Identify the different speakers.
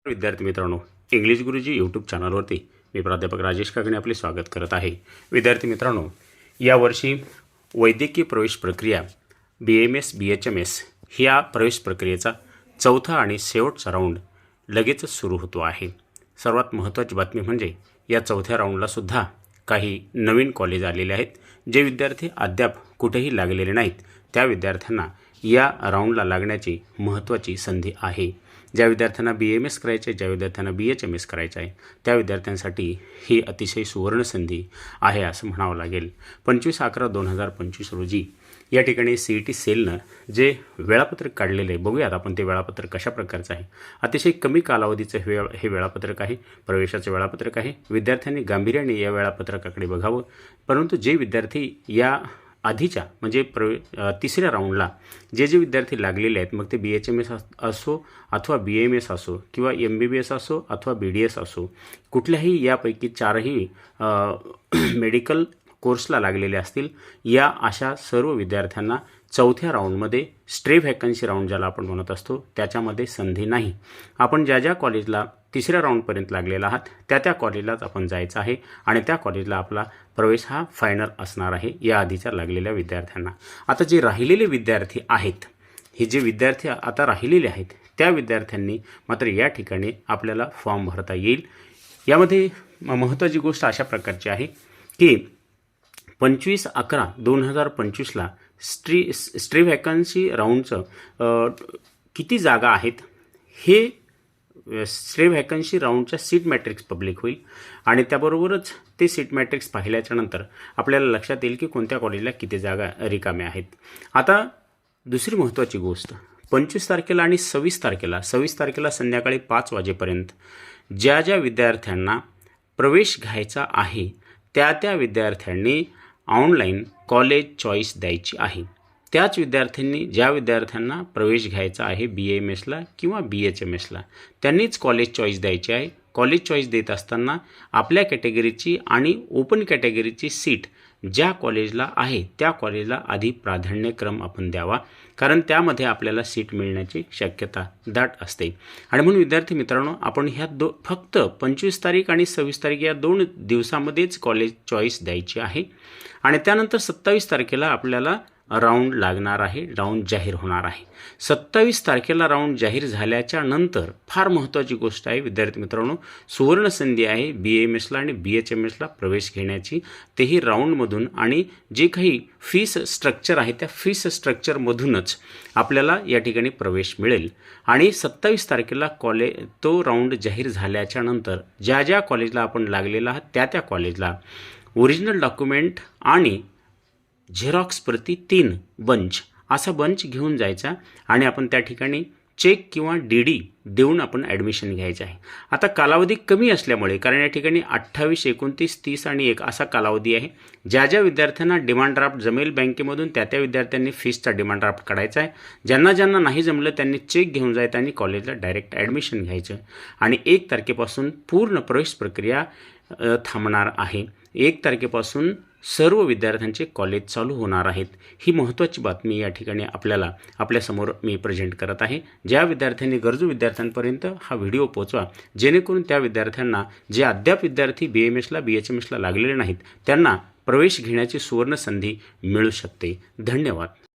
Speaker 1: विद्यार्थी मित्रांनो, इंग्लिश गुरुजी यूट्यूब चॅनलवरती मी प्राध्यापक राजेश काकणे आपले स्वागत करत आहे। विद्यार्थी मित्रांनो, यावर्षी वैद्यकीय प्रवेश प्रक्रिया BAMS BHMS ह्या प्रवेश प्रक्रियेचा चौथा आणि शेवटचा राऊंड लगेचच सुरू होतो आहे। सर्वात महत्त्वाची बातमी म्हणजे या चौथ्या राऊंडला सुद्धा काही नवीन कॉलेज आलेले आहेत। जे विद्यार्थी अद्याप कुठेही लागलेले नाहीत त्या विद्यार्थ्यांना या राऊंडला लागण्याची महत्त्वाची संधी आहे। ज्या विद्यार्थ्यांना BAMS करायचे, ज्या विद्यार्थ्यांना BHMS करायचे आहे त्या विद्यार्थ्यांसाठी ही अतिशय सुवर्ण संधी आहे असं म्हणावं लागेल। 25/11/2025 रोजी या ठिकाणी CET सेलनं जे वेळापत्रक काढलेले आहे, बघूयात आपण ते वेळापत्रक कशा प्रकारचं आहे। अतिशय कमी कालावधीचं हे वेळापत्रक आहे, प्रवेशाचं वेळापत्रक आहे। विद्यार्थ्यांनी गांभीर्याने या वेळापत्रकाकडे बघावं। परंतु जे विद्यार्थी या आधीच्या म्हणजे तिसऱ्या राऊंडला जे विद्यार्थी लागलेले आहेत, मग ते BHMS असो अथवा BAMS असो किंवा MBBS असो अथवा BDS असो, कुठल्याही यापैकी चारही मेडिकल कोर्सला लागलेले असतील, या अशा सर्व विद्यार्थ्यांना चौथ्या राऊंडमध्ये स्ट्रे व्हॅकन्सी राऊंड ज्याला आपण म्हणत असतो त्याच्यामध्ये संधी नाही। आपण ज्या कॉलेजला तिसऱ्या राऊंडपर्यंत लागलेला आहात त्या कॉलेजलाच आपण जायचं आहे आणि त्या कॉलेजला आपला प्रवेश हा फायनल असणार आहे या आधीच्या लागलेल्या विद्यार्थ्यांना। आता जे राहिलेले विद्यार्थी आहेत, हे जे विद्यार्थी आता राहिलेले आहेत त्या विद्यार्थ्यांनी मात्र या ठिकाणी आपल्याला फॉर्म भरता येईल। यामध्ये महत्त्वाची गोष्ट अशा प्रकारची आहे की 25/11/2025ला स्ट्रे व्हॅकन्सी राऊंडचं किती जागा आहेत हे स्ट्रे व्हॅकन्सी राऊंडच्या सीट मॅट्रिक्स पब्लिक होईल आणि त्याबरोबरच ते सीट मॅट्रिक्स पाहिल्याच्या नंतर आपल्याला लक्षात येईल की कोणत्या कॉलेजला किती जागा रिकाम्या आहेत। आता दुसरी महत्त्वाची गोष्ट, 25 तारखेला आणि 26 तारखेला संध्याकाळी 5 वाजेपर्यंत ज्या विद्यार्थ्यांना प्रवेश घ्यायचा आहे त्या विद्यार्थ्यांनी ऑनलाईन कॉलेज चॉईस द्यायची आहे। त्याच विद्यार्थ्यांनी ज्या विद्यार्थ्यांना प्रवेश घ्यायचा आहे BAMSला किंवा BHMSला त्यांनीच कॉलेज चॉईस द्यायची आहे। कॉलेज चॉईस देत असताना आपल्या कॅटेगरीची आणि ओपन कॅटेगरीची सीट ज्या कॉलेजला आहे त्या कॉलेजला आधी प्राधान्यक्रम आपण द्यावा, कारण त्यामध्ये आपल्याला सीट मिळण्याची शक्यता दाट असते। आणि म्हणून विद्यार्थी मित्रांनो, आपण ह्या फक्त 25 तारीख आणि 26 तारीख या 2 दिवसामध्येच कॉलेज चॉईस द्यायची आहे आणि त्यानंतर 27 तारखेला आपल्याला राऊंड लागणार आहे, राऊंड जाहीर होणार आहे। 27 तारखेला राऊंड जाहीर झाल्याच्या नंतर फार महत्त्वाची गोष्ट आहे विद्यार्थी मित्रांनो, सुवर्ण संधी आहे BAMSला आणि BHMSला प्रवेश घेण्याची, तेही राऊंडमधून। आणि जे काही फीस स्ट्रक्चर आहे त्या फीस स्ट्रक्चरमधूनच आपल्याला या ठिकाणी प्रवेश मिळेल। आणि 27 तारखेला तो राऊंड जाहीर झाल्याच्या नंतर ज्या कॉलेजला आपण लागलेला आहात त्या कॉलेजला ओरिजिनल डॉक्युमेंट आणि झेरॉक्स प्रति 3 बंच असा बंच घेऊन जायचा आणि आपण त्या ठिकाणी चेक किंवा DD देऊन आपण ॲडमिशन घ्यायचं आहे। आता कालावधी कमी असल्यामुळे, कारण या ठिकाणी 28, 29, 30 आणि 1 असा कालावधी आहे। ज्या विद्यार्थ्यांना डिमांड ड्राफ्ट जमेल बँकेमधून त्या विद्यार्थ्यांनी फीसचा डिमांड ड्राफ्ट काढायचा आहे। ज्यांना नाही जमलं त्यांनी चेक घेऊन जायचं आणि कॉलेजला डायरेक्ट ॲडमिशन घ्यायचं आणि 1 तारखेपासून पूर्ण प्रवेश प्रक्रिया थांबणार आहे। 1 तारखेपासून सर्व विद्यार्थ्यांचे कॉलेज चालू होणार आहेत। ही महत्त्वाची बातमी या ठिकाणी आपल्यासमोर मी प्रेझेंट करत आहे। ज्या विद्यार्थ्यांनी गरजू विद्यार्थ्यांपर्यंत हा व्हिडिओ पोहोचवा, जेणेकरून त्या विद्यार्थ्यांना जे अद्याप विद्यार्थी BAMSला BHMSला लागलेले नाहीत त्यांना प्रवेश घेण्याची सुवर्ण संधी मिळू शकते। धन्यवाद।